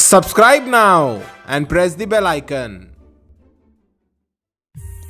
Subscribe now and press the bell icon.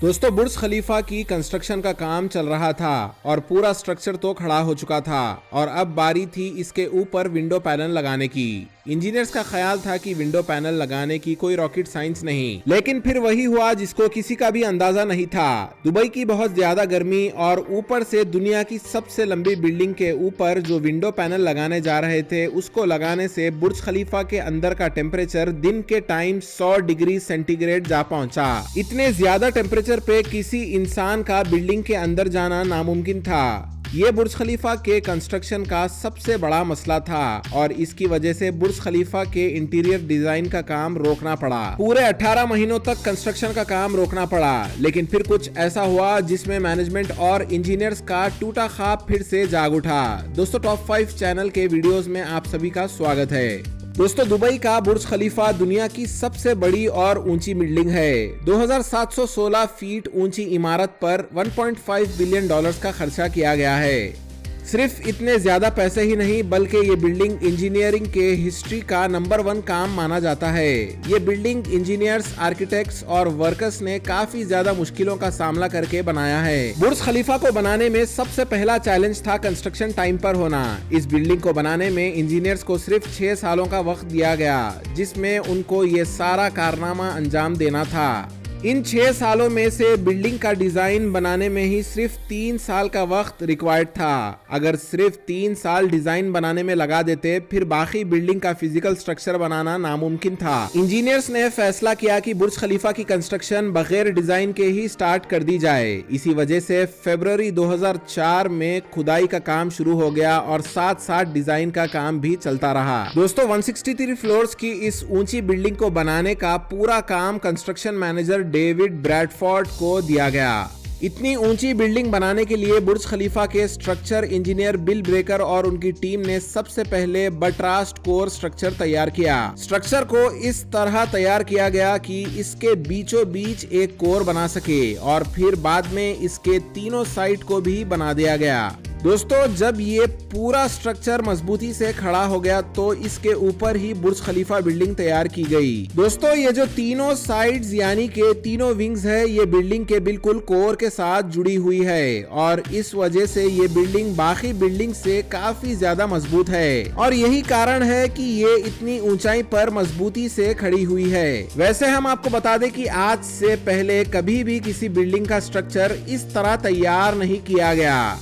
दोस्तों बुर्ज खलीफा की construction का काम चल रहा था और पूरा स्ट्रक्चर तो खड़ा हो चुका था और अब बारी थी इसके ऊपर विंडो पैनल लगाने की। इंजीनियर्स का ख्याल था कि विंडो पैनल लगाने की कोई रॉकेट साइंस नहीं, लेकिन फिर वही हुआ जिसको किसी का भी अंदाजा नहीं था। दुबई की बहुत ज्यादा गर्मी और ऊपर से दुनिया की सबसे लंबी बिल्डिंग के ऊपर जो विंडो पैनल लगाने जा रहे थे उसको लगाने से बुर्ज खलीफा के अंदर का टेम्परेचर दिन के टाइम 100 डिग्री सेंटीग्रेड जा पहुंचा। इतने ज्यादा टेम्परेचर पे किसी इंसान का बिल्डिंग के अंदर जाना नामुमकिन था। ये बुर्ज खलीफा के कंस्ट्रक्शन का सबसे बड़ा मसला था और इसकी वजह से बुर्ज खलीफा के इंटीरियर डिजाइन का काम रोकना पड़ा। पूरे 18 महीनों तक कंस्ट्रक्शन का काम रोकना पड़ा, लेकिन फिर कुछ ऐसा हुआ जिसमें मैनेजमेंट और इंजीनियर्स का टूटा ख्वाब फिर से जाग उठा। दोस्तों टॉप 5 चैनल के वीडियोस में आप सभी का स्वागत है। दोस्तों दुबई का बुर्ज खलीफा दुनिया की सबसे बड़ी और ऊंची बिल्डिंग है। 2716 फीट ऊंची इमारत पर 1.5 बिलियन डॉलर्स का खर्चा किया गया है। सिर्फ इतने ज्यादा पैसे ही नहीं बल्कि ये बिल्डिंग इंजीनियरिंग के हिस्ट्री का नंबर 1 काम माना जाता है। ये बिल्डिंग इंजीनियर्स, आर्किटेक्ट्स और वर्कर्स ने काफी ज्यादा मुश्किलों का सामना करके बनाया है। बुर्ज खलीफा को बनाने में सबसे पहला चैलेंज था कंस्ट्रक्शन टाइम पर होना। इस बिल्डिंग को बनाने में इंजीनियर्स को सिर्फ 6 सालों का वक्त दिया गया, जिसमें उनको ये सारा कारनामा अंजाम देना था। इन 6 सालों में से बिल्डिंग का डिजाइन बनाने में ही सिर्फ 3 साल का वक्त रिक्वायर्ड था। अगर सिर्फ 3 साल डिजाइन बनाने में लगा देते फिर बाकी बिल्डिंग का फिजिकल स्ट्रक्चर बनाना नामुमकिन था। इंजीनियर्स ने फैसला किया कि बुर्ज खलीफा की कंस्ट्रक्शन बगैर डिजाइन के ही स्टार्ट कर दी जाए। इसी वजह से फरवरी 2004 में खुदाई का काम शुरू हो गया और साथ साथ डिजाइन का काम भी चलता रहा। दोस्तों 163 फ्लोर्स की इस ऊंची बिल्डिंग को बनाने का पूरा काम कंस्ट्रक्शन मैनेजर डेविड ब्रैडफोर्ड को दिया गया। इतनी ऊंची बिल्डिंग बनाने के लिए बुर्ज खलीफा के स्ट्रक्चर इंजीनियर बिल ब्रेकर और उनकी टीम ने सबसे पहले बटरास्ट कोर स्ट्रक्चर तैयार किया। स्ट्रक्चर को इस तरह तैयार किया गया कि इसके बीचों बीच एक कोर बना सके और फिर बाद में इसके तीनों साइड को भी बना दिया गया। दोस्तों जब ये पूरा स्ट्रक्चर मजबूती से खड़ा हो गया तो इसके ऊपर ही बुर्ज खलीफा बिल्डिंग तैयार की गई। दोस्तों ये जो तीनों साइड्स यानी के तीनों विंग्स है ये बिल्डिंग के बिल्कुल कोर के साथ जुड़ी हुई है और इस वजह से ये बिल्डिंग बाकी बिल्डिंग से काफी ज्यादा मजबूत है और यही कारण है कि ये इतनी ऊंचाई पर मजबूती से खड़ी हुई है। वैसे हम आपको बता दें कि आज से पहले कभी भी किसी बिल्डिंग का स्ट्रक्चर इस तरह तैयार नहीं किया गया।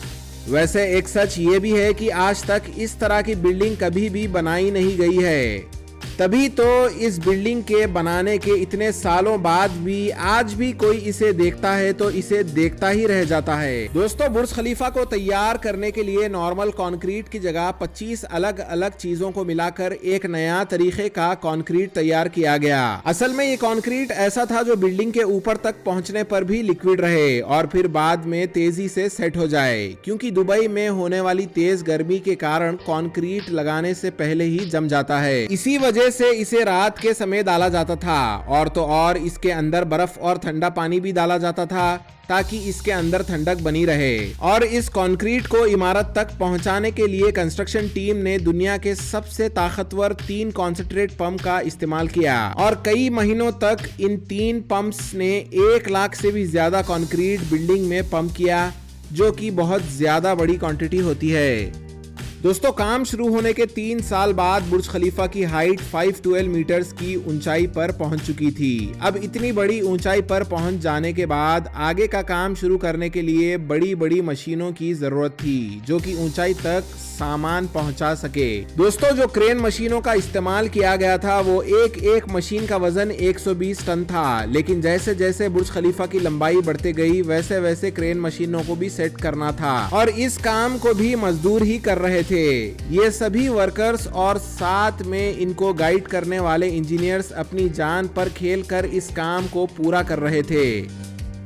वैसे एक सच ये भी है कि आज तक इस तरह की बिल्डिंग कभी भी बनाई नहीं गई है। तभी तो इस बिल्डिंग के बनाने के इतने सालों बाद भी आज भी कोई इसे देखता है तो इसे देखता ही रह जाता है। दोस्तों बुर्ज खलीफा को तैयार करने के लिए नॉर्मल कंक्रीट की जगह 25 अलग अलग चीजों को मिलाकर एक नया तरीके का कंक्रीट तैयार किया गया। असल में ये कंक्रीट ऐसा था जो बिल्डिंग के ऊपर तक पहुंचने पर भी लिक्विड रहे और फिर बाद में तेजी से सेट हो जाए, क्योंकि दुबई में होने वाली तेज गर्मी के कारण कंक्रीट लगाने से पहले ही जम जाता है। इसी वजह से इसे रात के समय डाला जाता था और तो और इसके अंदर बर्फ और ठंडा पानी भी डाला जाता था ताकि इसके अंदर ठंडक बनी रहे। और इस कंक्रीट को इमारत तक पहुंचाने के लिए कंस्ट्रक्शन टीम ने दुनिया के सबसे ताकतवर 3 कॉन्सेंट्रेट पंप का इस्तेमाल किया और कई महीनों तक इन 3 पंप्स ने 1 लाख से भी ज्यादा कंक्रीट बिल्डिंग में पंप किया, जो कि बहुत ज्यादा बड़ी क्वांटिटी होती है। दोस्तों काम शुरू होने के 3 साल बाद बुर्ज खलीफा की हाइट 512 मीटर्स की ऊंचाई पर पहुंच चुकी थी। अब इतनी बड़ी ऊंचाई पर पहुंच जाने के बाद आगे का काम शुरू करने के लिए बड़ी बड़ी मशीनों की जरूरत थी जो कि ऊंचाई तक सामान पहुंचा सके। दोस्तों जो क्रेन मशीनों का इस्तेमाल किया गया था वो एक एक मशीन का वजन 120 टन था, लेकिन जैसे जैसे बुर्ज खलीफा की लंबाई बढ़ती गई वैसे वैसे क्रेन मशीनों को भी सेट करना था और इस काम को भी मजदूर ही कर रहे थे। ये सभी वर्कर्स और साथ में इनको गाइड करने वाले इंजीनियर्स अपनी जान पर खेलकर इस काम को पूरा कर रहे थे।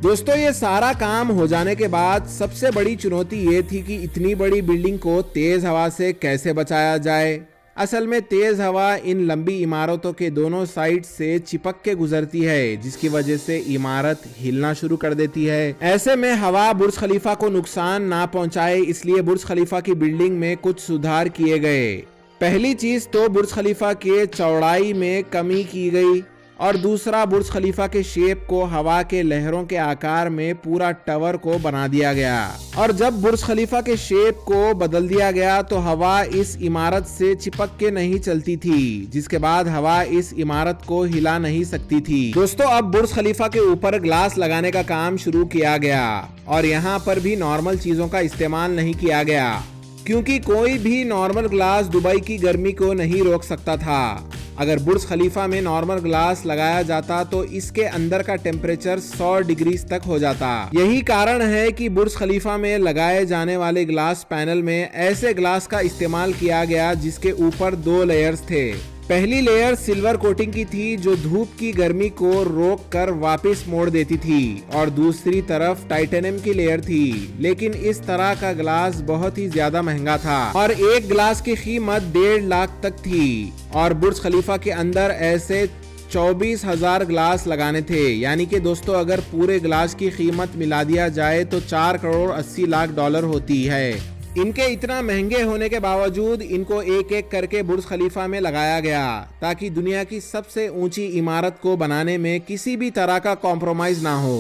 दोस्तों ये सारा काम हो जाने के बाद सबसे बड़ी चुनौती ये थी कि इतनी बड़ी बिल्डिंग को तेज हवा से कैसे बचाया जाए। असल में तेज हवा इन लंबी इमारतों के दोनों साइड से चिपक के गुजरती है, जिसकी वजह से इमारत हिलना शुरू कर देती है। ऐसे में हवा बुर्ज खलीफा को नुकसान ना पहुंचाए, इसलिए बुर्ज खलीफा की बिल्डिंग में कुछ सुधार किए गए। पहली चीज तो बुर्ज खलीफा के चौड़ाई में कमी की गई और दूसरा बुर्ज खलीफा के शेप को हवा के लहरों के आकार में पूरा टावर को बना दिया गया। और जब बुर्ज खलीफा के शेप को बदल दिया गया तो हवा इस इमारत से चिपक के नहीं चलती थी, जिसके बाद हवा इस इमारत को हिला नहीं सकती थी। दोस्तों, अब बुर्ज खलीफा के ऊपर ग्लास लगाने का काम शुरू किया गया और यहाँ पर भी नॉर्मल चीजों का इस्तेमाल नहीं किया गया, क्योंकि कोई भी नॉर्मल ग्लास दुबई की गर्मी को नहीं रोक सकता था। अगर बुर्ज खलीफा में नॉर्मल ग्लास लगाया जाता तो इसके अंदर का टेम्परेचर 100 डिग्री तक हो जाता। यही कारण है कि बुर्ज खलीफा में लगाए जाने वाले ग्लास पैनल में ऐसे ग्लास का इस्तेमाल किया गया जिसके ऊपर 2 लेयर्स थे। पहली लेयर सिल्वर कोटिंग की थी जो धूप की गर्मी को रोक कर वापस मोड़ देती थी और दूसरी तरफ टाइटेनियम की लेयर थी। लेकिन इस तरह का ग्लास बहुत ही ज्यादा महंगा था और एक ग्लास की कीमत 1.5 लाख तक थी और बुर्ज खलीफा के अंदर ऐसे 24,000 ग्लास लगाने थे। यानी कि दोस्तों, अगर पूरे ग्लास की कीमत मिला दिया जाए तो 4 करोड़ 80 लाख डॉलर होती है। इनके इतना महंगे होने के बावजूद इनको एक एक करके बुर्ज खलीफा में लगाया गया ताकि दुनिया की सबसे ऊंची इमारत को बनाने में किसी भी तरह का कॉम्प्रोमाइज ना हो।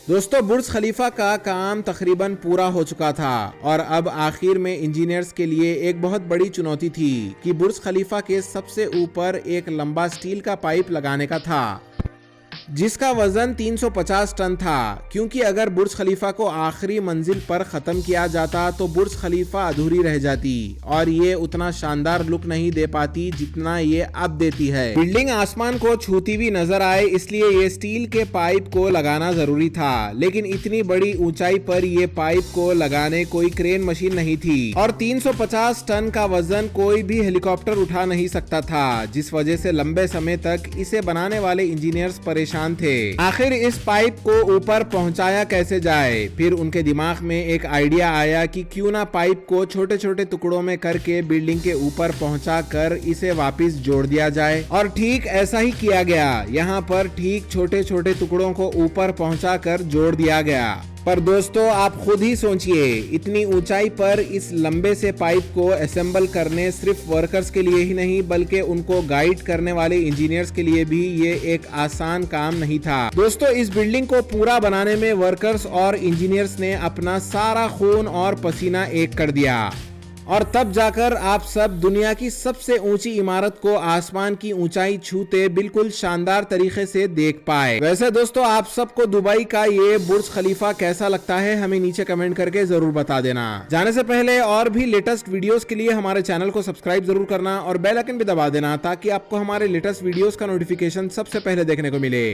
दोस्तों, बुर्ज खलीफा का काम तकरीबन पूरा हो चुका था और अब आखिर में इंजीनियर्स के लिए एक बहुत बड़ी चुनौती थी कि बुर्ज खलीफा के सबसे ऊपर एक लंबा स्टील का पाइप लगाने का था जिसका वजन 350 टन था, क्योंकि अगर बुर्ज खलीफा को आखिरी मंजिल पर खत्म किया जाता तो बुर्ज खलीफा अधूरी रह जाती और ये उतना शानदार लुक नहीं दे पाती जितना ये अब देती है। बिल्डिंग आसमान को छूती हुई नजर आए इसलिए ये स्टील के पाइप को लगाना जरूरी था, लेकिन इतनी बड़ी ऊंचाई पर ये पाइप को लगाने कोई क्रेन मशीन नहीं थी और 350 टन का वजन कोई भी हेलीकॉप्टर उठा नहीं सकता था, जिस वजह से लंबे समय तक इसे बनाने वाले इंजीनियर्स परेशान थे। आखिर इस पाइप को ऊपर पहुंचाया कैसे जाए? फिर उनके दिमाग में एक आइडिया आया कि क्यों ना पाइप को छोटे छोटे टुकड़ों में करके बिल्डिंग के ऊपर पहुंचाकर इसे वापस जोड़ दिया जाए। और ठीक ऐसा ही किया गया। यहाँ पर ठीक छोटे छोटे टुकड़ों को ऊपर पहुंचाकर जोड़ दिया गया। पर दोस्तों, आप खुद ही सोचिए, इतनी ऊंचाई पर इस लंबे से पाइप को असेंबल करने सिर्फ वर्कर्स के लिए ही नहीं बल्कि उनको गाइड करने वाले इंजीनियर्स के लिए भी ये एक आसान काम नहीं था। दोस्तों, इस बिल्डिंग को पूरा बनाने में वर्कर्स और इंजीनियर्स ने अपना सारा खून और पसीना एक कर दिया और तब जाकर आप सब दुनिया की सबसे ऊंची इमारत को आसमान की ऊंचाई छूते बिल्कुल शानदार तरीके से देख पाए। वैसे दोस्तों, आप सबको दुबई का ये बुर्ज खलीफा कैसा लगता है हमें नीचे कमेंट करके जरूर बता देना। जाने से पहले और भी लेटेस्ट वीडियोस के लिए हमारे चैनल को सब्सक्राइब जरूर करना और बेल आइकन भी दबा देना ताकि आपको हमारे लेटेस्ट वीडियोस का नोटिफिकेशन सबसे पहले देखने को मिले।